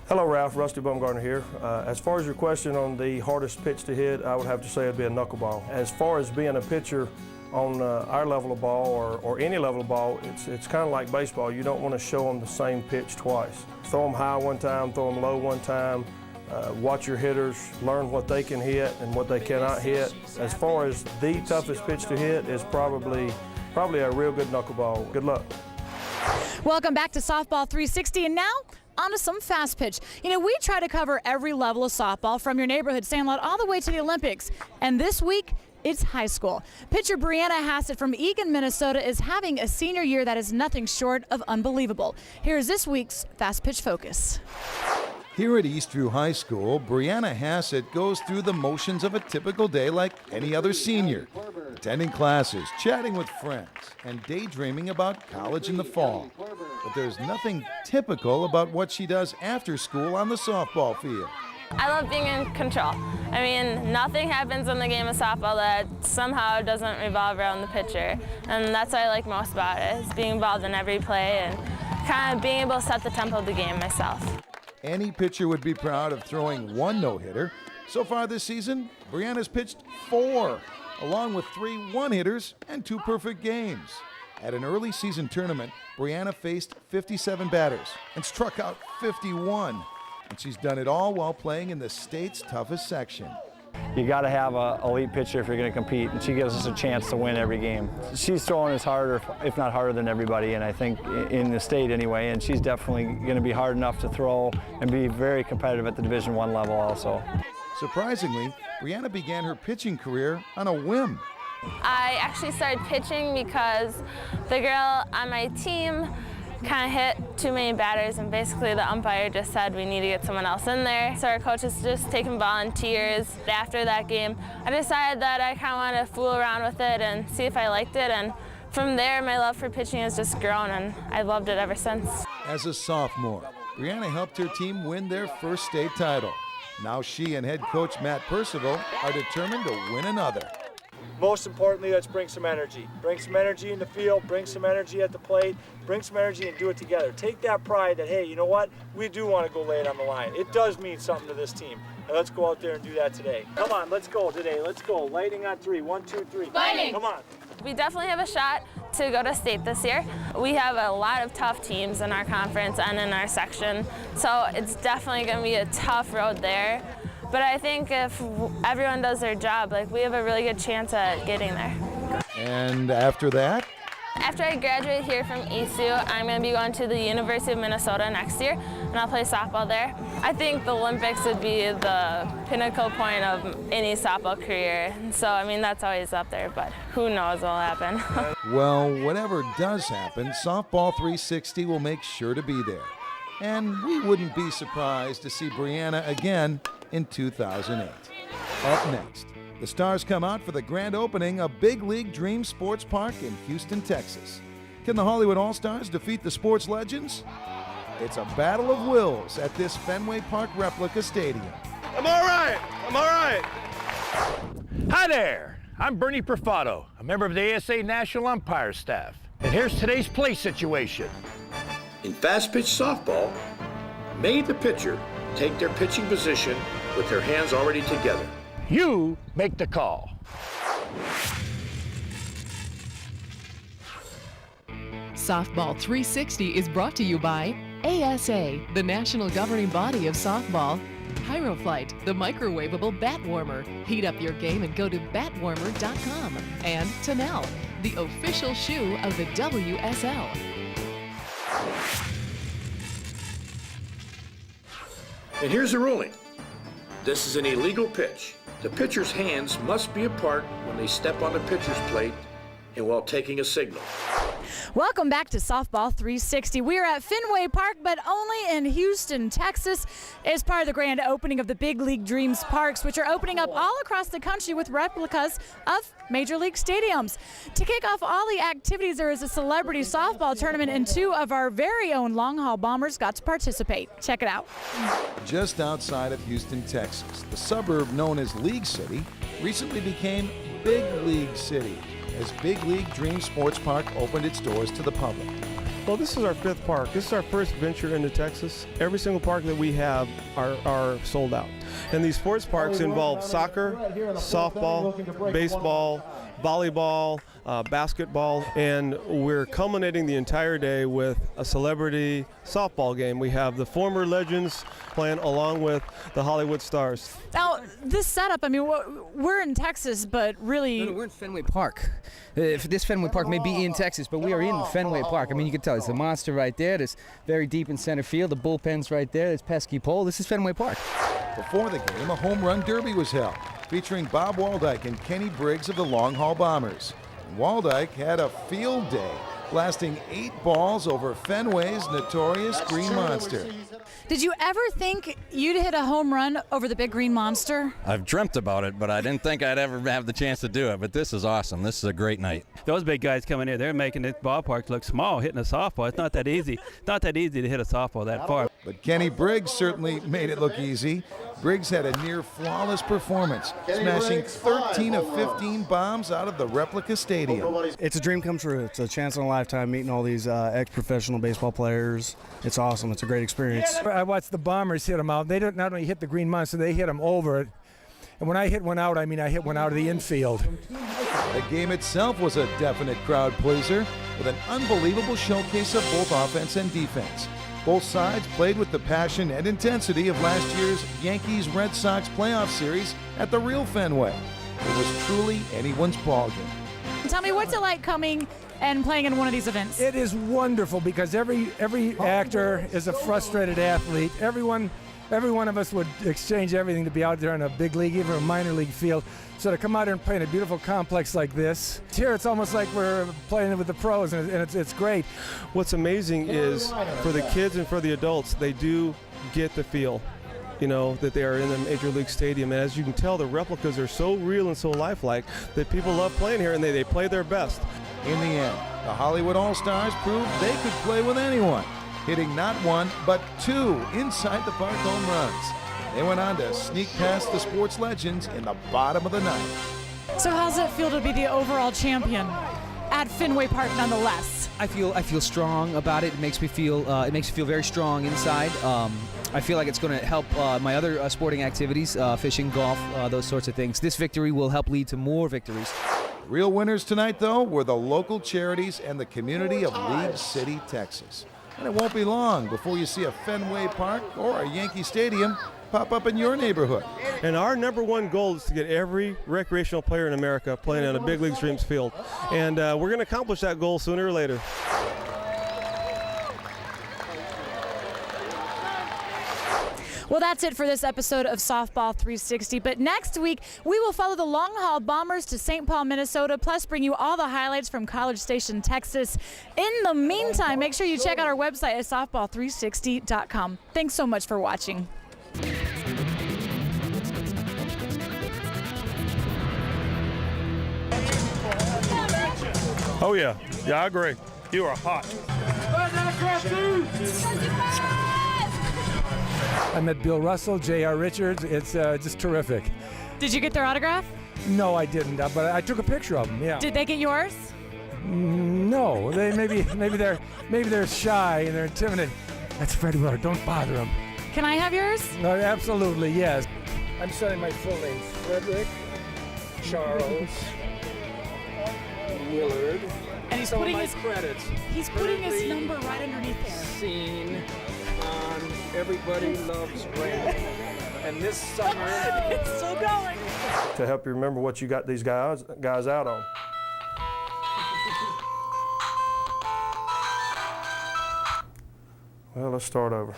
Hello, Ralph. Rusty Bumgarner here. As far as your question on the hardest pitch to hit, I would have to say it'd be a knuckleball. As far as being a pitcher on our level of ball or any level of ball, it's kind of like baseball. You don't want to show them the same pitch twice. Throw them high one time, throw them low one time. Watch your hitters, learn what they can hit and what they cannot hit. As far as the toughest pitch to hit is probably a real good knuckleball. Good luck. Welcome back to Softball 360, and now on to some fast pitch. You know, we try to cover every level of softball from your neighborhood sandlot all the way to the Olympics, and this week it's high school. Pitcher Brianna Hasset from Eagan, Minnesota is having a senior year that is nothing short of unbelievable. Here's this week's Fast Pitch Focus. Here at Eastview High School, Brianna Hasset goes through the motions of a typical day like any other senior, attending classes, chatting with friends, and daydreaming about college in the fall. But there's nothing typical about what she does after school on the softball field. I love being in control. I mean, nothing happens in the game of softball that somehow doesn't revolve around the pitcher. And that's what I like most about it, is being involved in every play and kind of being able to set the tempo of the game myself. Any pitcher would be proud of throwing one no-hitter. So far this season, Brianna's pitched 4, along with 3 one-hitters and 2 perfect games. At an early season tournament, Brianna faced 57 batters and struck out 51. And she's done it all while playing in the state's toughest section. You got to have an elite pitcher if you're going to compete, and she gives us a chance to win every game. She's throwing as hard, or if not harder than everybody, and I think in the state anyway, and she's definitely going to be hard enough to throw and be very competitive at the Division I level also. Surprisingly, Brianna began her pitching career on a whim. I actually started pitching because the girl on my team kind of hit too many batters, and basically the umpire just said we need to get someone else in there. So our coach is just taking volunteers. After that game, I decided that I kind of wanted to fool around with it and see if I liked it, and from there my love for pitching has just grown, and I've loved it ever since. As a sophomore, Brianna helped her team win their first state title. Now she and head coach Matt Percival are determined to win another. Most importantly, let's bring some energy. Bring some energy in the field, bring some energy at the plate, bring some energy and do it together. Take that pride that, hey, you know what? We do want to go lay it on the line. It does mean something to this team. And let's go out there and do that today. Come on, let's go today. Let's go. Lighting on 3. 1, 2, 3. Lighting. Come on. We definitely have a shot to go to state this year. We have a lot of tough teams in our conference and in our section, so it's definitely going to be a tough road there. But I think if everyone does their job, like, we have a really good chance at getting there. And after that? After I graduate here from Eastview, I'm going to be going to the University of Minnesota next year, and I'll play softball there. I think the Olympics would be the pinnacle point of any softball career. So, I mean, that's always up there, but who knows what will happen. Well, whatever does happen, Softball 360 will make sure to be there. And we wouldn't be surprised to see Brianna again in 2008. Up next, the Stars come out for the grand opening of Big League Dream Sports Park in Houston, Texas. Can the Hollywood All-Stars defeat the sports legends? It's a battle of wills at this Fenway Park replica stadium. I'm all right. Hi there. I'm Bernie Profato, a member of the ASA National Umpire Staff. And here's today's play situation. In fast pitch softball, may the pitcher take their pitching position with their hands already together. You make the call. Softball 360 is brought to you by ASA, the national governing body of softball. HyroFlight, the microwavable bat warmer. Heat up your game and go to batwarmer.com. And Tanel, the official shoe of the WSL. And here's the ruling. This is an illegal pitch. The pitcher's hands must be apart when they step on the pitcher's plate and while taking a signal. Welcome back to Softball 360. We are at Fenway Park, but only in Houston, Texas, as part of the grand opening of the Big League Dreams Parks, which are opening up all across the country with replicas of Major League stadiums. To kick off all the activities, there is a celebrity softball tournament, and 2 of our very own long haul bombers got to participate. Check it out. Just outside of Houston, Texas, the suburb known as League City recently became Big League City as Big League Dream Sports Park opened its doors to the public. Well, this is our 5th park. This is our first venture into Texas. Every single park that we have are sold out. And these sports parks involve soccer, softball, baseball, volleyball, basketball, and we're culminating the entire day with a celebrity softball game. We have the former legends playing along with the Hollywood stars. Now, this setup, I mean, we're in Texas, but really... No, we're in Fenway Park. This Fenway Park may be in Texas, but we are in Fenway Park. I mean, you can tell it's a monster right there. It's very deep in center field. The bullpen's right there. There's pesky pole. This is Fenway Park. Before the game, a home run derby was held, featuring Bob Wobyk and Kenny Briggs of the Long Haul Bombers. And Wobyk had a field day, blasting 8 balls over Fenway's notorious Green Monster. Did you ever think you'd hit a home run over the big green monster? I've dreamt about it, but I didn't think I'd ever have the chance to do it. But this is awesome. This is a great night. Those big guys coming in, they're making the ballpark look small, hitting a softball. It's not that easy. It's not that easy to hit a softball that far. But Kenny Briggs certainly made it look easy. Briggs had a near flawless performance, smashing 13 of 15 bombs out of the replica stadium. It's a dream come true. It's a chance in a lifetime meeting all these ex-professional baseball players. It's awesome. It's a great experience. I watched the Bombers hit them out. They don't not only hit the green monster, they hit them over it. And when I hit one out, I mean I hit one out of the infield. The game itself was a definite crowd pleaser with an unbelievable showcase of both offense and defense. Both sides played with the passion and intensity of last year's Yankees-Red Sox playoff series at the real Fenway. It was truly anyone's ballgame. Tell me, what's it like coming and playing in one of these events? It is wonderful because every actor is a frustrated athlete. Every one of us would exchange everything to be out there in a big league, even a minor league field. So to come out here and play in a beautiful complex like this, here it's almost like we're playing with the pros, and it's great. What's amazing is for the kids and for the adults, they do get the feel, you know, that they are in the Major League Stadium. And as you can tell, the replicas are so real and so lifelike that people love playing here, and they play their best. In the end, the Hollywood All-Stars proved they could play with anyone, hitting not 1, but 2 inside the park home runs. They went on to sneak past the sports legends in the bottom of the ninth. So how's it feel to be the overall champion at Fenway Park nonetheless? I feel strong about it. It makes me feel very strong inside. I feel like it's going to help my other sporting activities, fishing, golf, those sorts of things. This victory will help lead to more victories. Real winners tonight, though, were the local charities and the community of League City, Texas. And it won't be long before you see a Fenway Park or a Yankee Stadium pop up in your neighborhood. And our #1 goal is to get every recreational player in America playing on a big league dreams field. And we're going to accomplish that goal sooner or later. Well, that's it for this episode of Softball 360. But next week, we will follow the Long Haul Bombers to St. Paul, Minnesota, plus bring you all the highlights from College Station, Texas. In the meantime, make sure you check out our website at softball360.com. Thanks so much for watching. Oh, yeah. Yeah, I agree. You are hot. I met Bill Russell, J.R. Richards. It's just terrific. Did you get their autograph? No, I didn't, but I took a picture of them. Yeah. Did they get yours? No, maybe they're shy and they're intimidated. That's Fred Willard. Don't bother them. Can I have yours? No, absolutely, yes. I'm saying my full name: Frederick Charles Willard. And he's putting his credits. He's putting his number right underneath there. Seen on Everybody Loves Raymond. And this summer, it's still going. To help you remember what you got these guys out on. Well, let's start over.